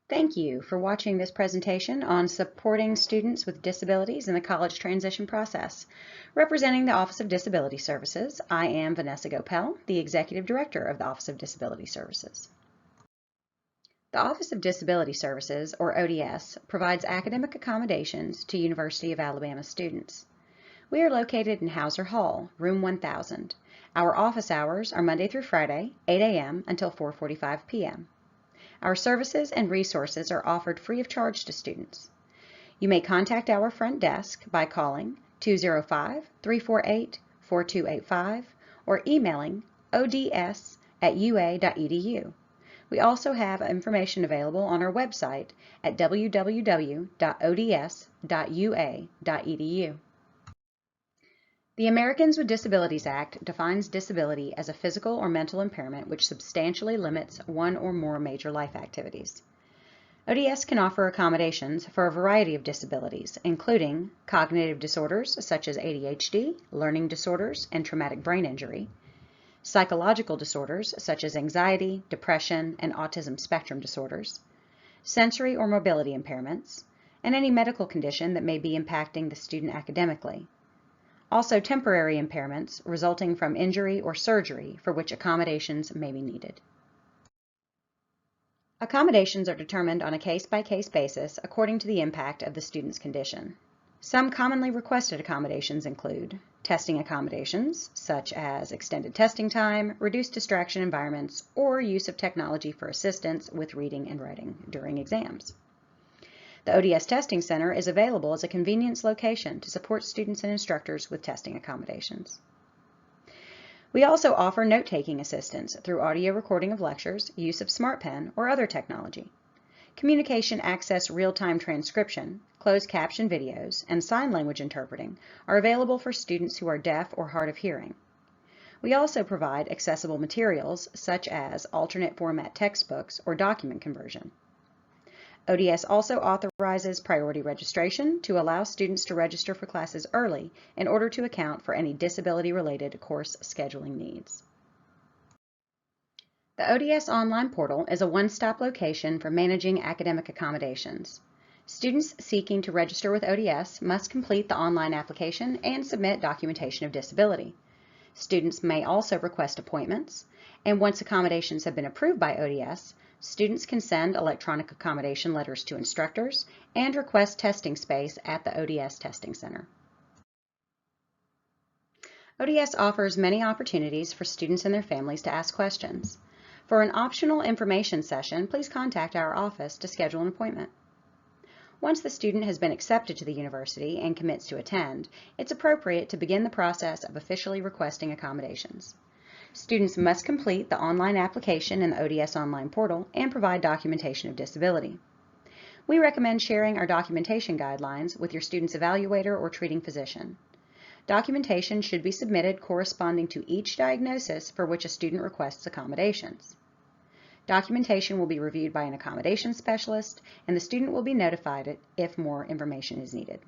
Thank you for watching this presentation on supporting students with disabilities in the college transition process. Representing the Office of Disability Services, I am Vanessa Gopel, the Executive Director of the Office of Disability Services. The Office of Disability Services, or ODS, provides academic accommodations to University of Alabama students. We are located in Hauser Hall, room 1000. Our office hours are Monday through Friday, 8 a.m. until 4:45 p.m. Our services and resources are offered free of charge to students. You may contact our front desk by calling 205-348-4285 or emailing ods@ua.edu. We also have information available on our website at www.ods.ua.edu. The Americans with Disabilities Act defines disability as a physical or mental impairment which substantially limits one or more major life activities. ODS can offer accommodations for a variety of disabilities, including cognitive disorders such as ADHD, learning disorders, and traumatic brain injury, psychological disorders such as anxiety, depression, and autism spectrum disorders, sensory or mobility impairments, and any medical condition that may be impacting the student academically. Also, temporary impairments resulting from injury or surgery for which accommodations may be needed. Accommodations are determined on a case-by-case basis according to the impact of the student's condition. Some commonly requested accommodations include testing accommodations, such as extended testing time, reduced distraction environments, or use of technology for assistance with reading and writing during exams. The ODS Testing Center is available as a convenience location to support students and instructors with testing accommodations. We also offer note-taking assistance through audio recording of lectures, use of SmartPen, or other technology. Communication access real-time transcription, closed caption videos, and sign language interpreting are available for students who are deaf or hard of hearing. We also provide accessible materials such as alternate format textbooks or document conversion. ODS also authorizes priority registration to allow students to register for classes early in order to account for any disability-related course scheduling needs. The ODS online portal is a one-stop location for managing academic accommodations. Students seeking to register with ODS must complete the online application and submit documentation of disability. Students may also request appointments, and once accommodations have been approved by ODS, students can send electronic accommodation letters to instructors and request testing space at the ODS Testing Center. ODS offers many opportunities for students and their families to ask questions. For an optional information session, please contact our office to schedule an appointment. Once the student has been accepted to the university and commits to attend, it's appropriate to begin the process of officially requesting accommodations. Students must complete the online application in the ODS online portal and provide documentation of disability. We recommend sharing our documentation guidelines with your student's evaluator or treating physician. Documentation should be submitted corresponding to each diagnosis for which a student requests accommodations. Documentation will be reviewed by an accommodation specialist, and the student will be notified if more information is needed.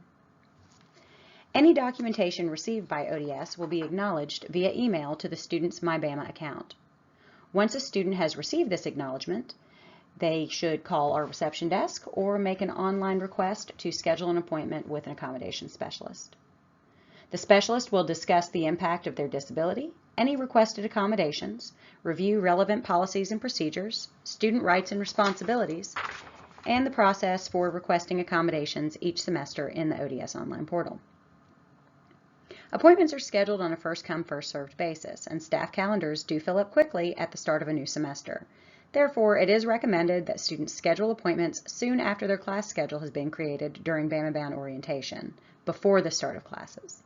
Any documentation received by ODS will be acknowledged via email to the student's MyBama account. Once a student has received this acknowledgement, they should call our reception desk or make an online request to schedule an appointment with an accommodation specialist. The specialist will discuss the impact of their disability, any requested accommodations, review relevant policies and procedures, student rights and responsibilities, and the process for requesting accommodations each semester in the ODS online portal. Appointments are scheduled on a first-come, first-served basis, and staff calendars do fill up quickly at the start of a new semester. Therefore, it is recommended that students schedule appointments soon after their class schedule has been created during Bama Bound orientation, before the start of classes.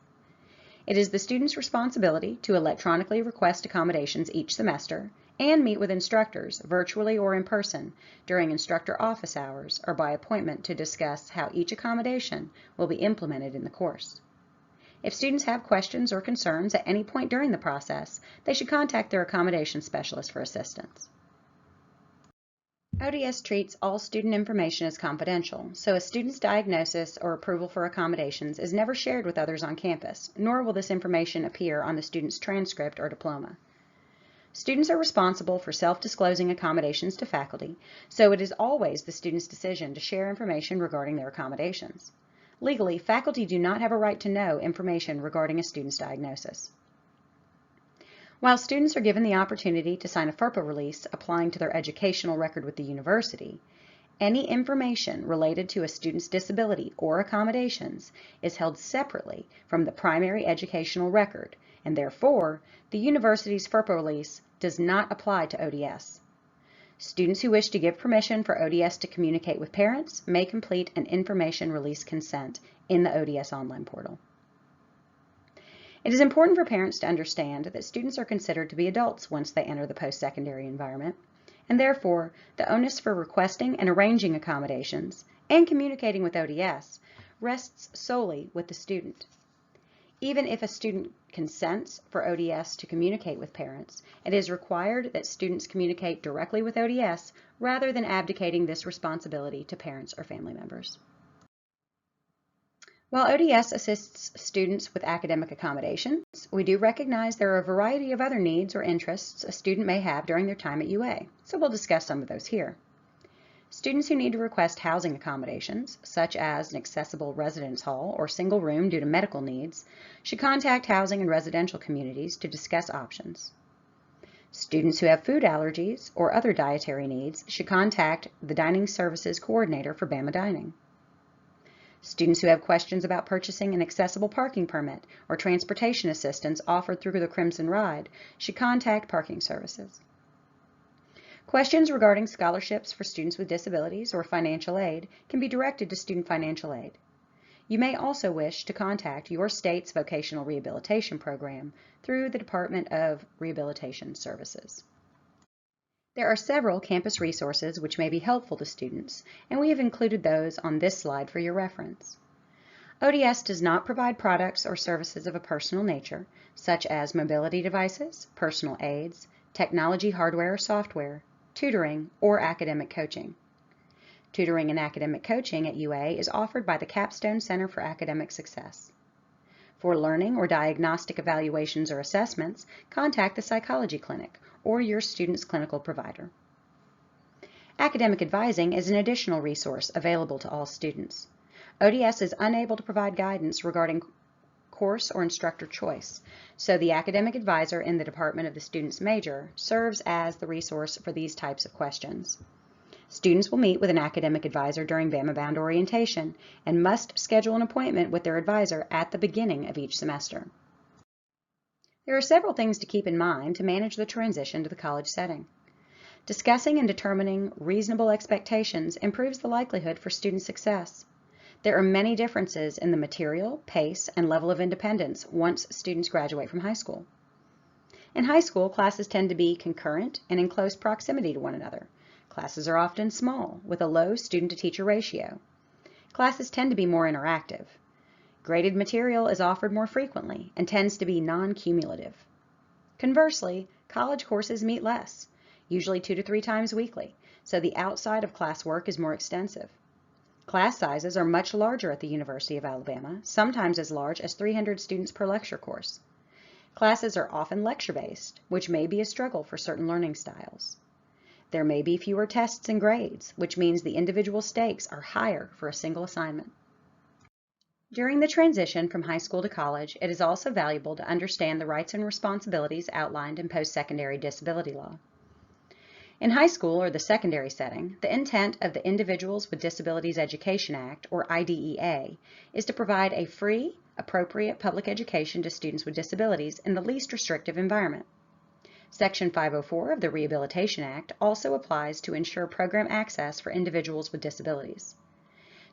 It is the student's responsibility to electronically request accommodations each semester and meet with instructors, virtually or in person, during instructor office hours or by appointment to discuss how each accommodation will be implemented in the course. If students have questions or concerns at any point during the process, they should contact their accommodation specialist for assistance. ODS treats all student information as confidential, so a student's diagnosis or approval for accommodations is never shared with others on campus, nor will this information appear on the student's transcript or diploma. Students are responsible for self-disclosing accommodations to faculty, so it is always the student's decision to share information regarding their accommodations. Legally, faculty do not have a right to know information regarding a student's diagnosis. While students are given the opportunity to sign a FERPA release applying to their educational record with the university, any information related to a student's disability or accommodations is held separately from the primary educational record, and therefore, the university's FERPA release does not apply to ODS. Students who wish to give permission for ODS to communicate with parents may complete an information release consent in the ODS online portal. It is important for parents to understand that students are considered to be adults once they enter the post-secondary environment, and therefore the onus for requesting and arranging accommodations and communicating with ODS rests solely with the student. Even if a student consents for ODS to communicate with parents, it is required that students communicate directly with ODS rather than abdicating this responsibility to parents or family members. While ODS assists students with academic accommodations, we do recognize there are a variety of other needs or interests a student may have during their time at UA, so we'll discuss some of those here. Students who need to request housing accommodations, such as an accessible residence hall or single room due to medical needs, should contact housing and residential communities to discuss options. Students who have food allergies or other dietary needs should contact the Dining Services Coordinator for Bama Dining. Students who have questions about purchasing an accessible parking permit or transportation assistance offered through the Crimson Ride should contact Parking Services. Questions regarding scholarships for students with disabilities or financial aid can be directed to Student Financial Aid. You may also wish to contact your state's vocational rehabilitation program through the Department of Rehabilitation Services. There are several campus resources which may be helpful to students, and we have included those on this slide for your reference. ODS does not provide products or services of a personal nature, such as mobility devices, personal aids, technology hardware or software, tutoring, or academic coaching. Tutoring and academic coaching at UA is offered by the Capstone Center for Academic Success. For learning or diagnostic evaluations or assessments, contact the Psychology Clinic or your student's clinical provider. Academic advising is an additional resource available to all students. ODS is unable to provide guidance regarding course or instructor choice, so the academic advisor in the department of the student's major serves as the resource for these types of questions. Students will meet with an academic advisor during Bama Bound orientation and must schedule an appointment with their advisor at the beginning of each semester. There are several things to keep in mind to manage the transition to the college setting. Discussing and determining reasonable expectations improves the likelihood for student success. There are many differences in the material, pace, and level of independence once students graduate from high school. In high school, classes tend to be concurrent and in close proximity to one another. Classes are often small, with a low student-to-teacher ratio. Classes tend to be more interactive. Graded material is offered more frequently and tends to be non-cumulative. Conversely, college courses meet less, usually 2 to 3 times weekly, so the outside of class work is more extensive. Class sizes are much larger at the University of Alabama, sometimes as large as 300 students per lecture course. Classes are often lecture-based, which may be a struggle for certain learning styles. There may be fewer tests and grades, which means the individual stakes are higher for a single assignment. During the transition from high school to college, it is also valuable to understand the rights and responsibilities outlined in post-secondary disability law. In high school or the secondary setting, the intent of the Individuals with Disabilities Education Act, or IDEA, is to provide a free, appropriate public education to students with disabilities in the least restrictive environment. Section 504 of the Rehabilitation Act also applies to ensure program access for individuals with disabilities.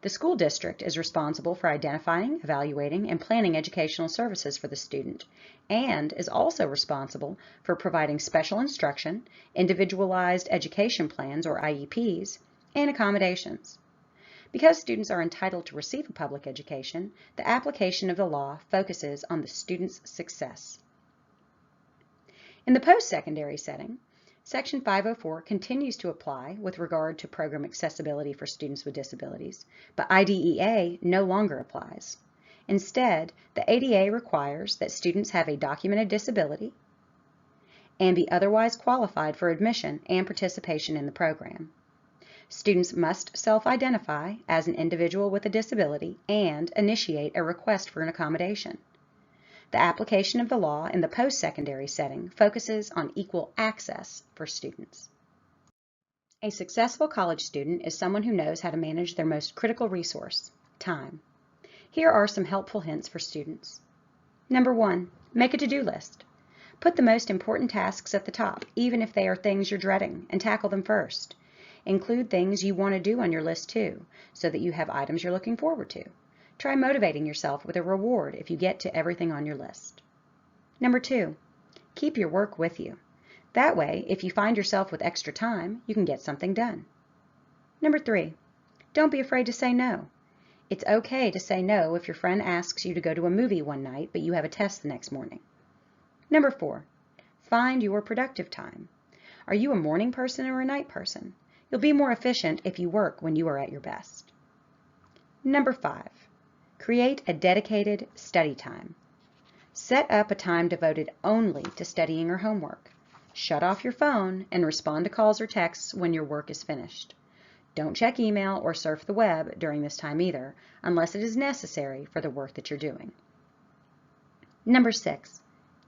The school district is responsible for identifying, evaluating, and planning educational services for the student, and is also responsible for providing special instruction, individualized education plans or IEPs, and accommodations. Because students are entitled to receive a public education, the application of the law focuses on the student's success. In the post-secondary setting, Section 504 continues to apply with regard to program accessibility for students with disabilities, but IDEA no longer applies. Instead, the ADA requires that students have a documented disability and be otherwise qualified for admission and participation in the program. Students must self-identify as an individual with a disability and initiate a request for an accommodation. The application of the law in the post-secondary setting focuses on equal access for students. A successful college student is someone who knows how to manage their most critical resource, time. Here are some helpful hints for students. Number 1, make a to-do list. Put the most important tasks at the top, even if they are things you're dreading, and tackle them first. Include things you want to do on your list too, so that you have items you're looking forward to. Try motivating yourself with a reward if you get to everything on your list. Number 2, keep your work with you. That way, if you find yourself with extra time, you can get something done. Number 3, don't be afraid to say no. It's okay to say no if your friend asks you to go to a movie one night, but you have a test the next morning. Number 4, find your productive time. Are you a morning person or a night person? You'll be more efficient if you work when you are at your best. Number 5, create a dedicated study time. Set up a time devoted only to studying or homework. Shut off your phone and respond to calls or texts when your work is finished. Don't check email or surf the web during this time either, unless it is necessary for the work that you're doing. Number 6,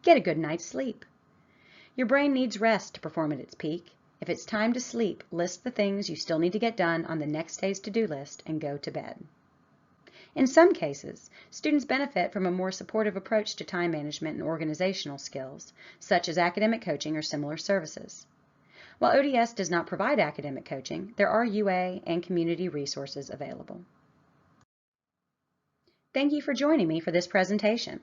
get a good night's sleep. Your brain needs rest to perform at its peak. If it's time to sleep, list the things you still need to get done on the next day's to-do list and go to bed. In some cases, students benefit from a more supportive approach to time management and organizational skills, such as academic coaching or similar services. While ODS does not provide academic coaching, there are UA and community resources available. Thank you for joining me for this presentation.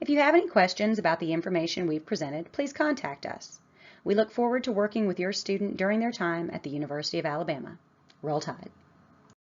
If you have any questions about the information we've presented, please contact us. We look forward to working with your student during their time at the University of Alabama. Roll Tide!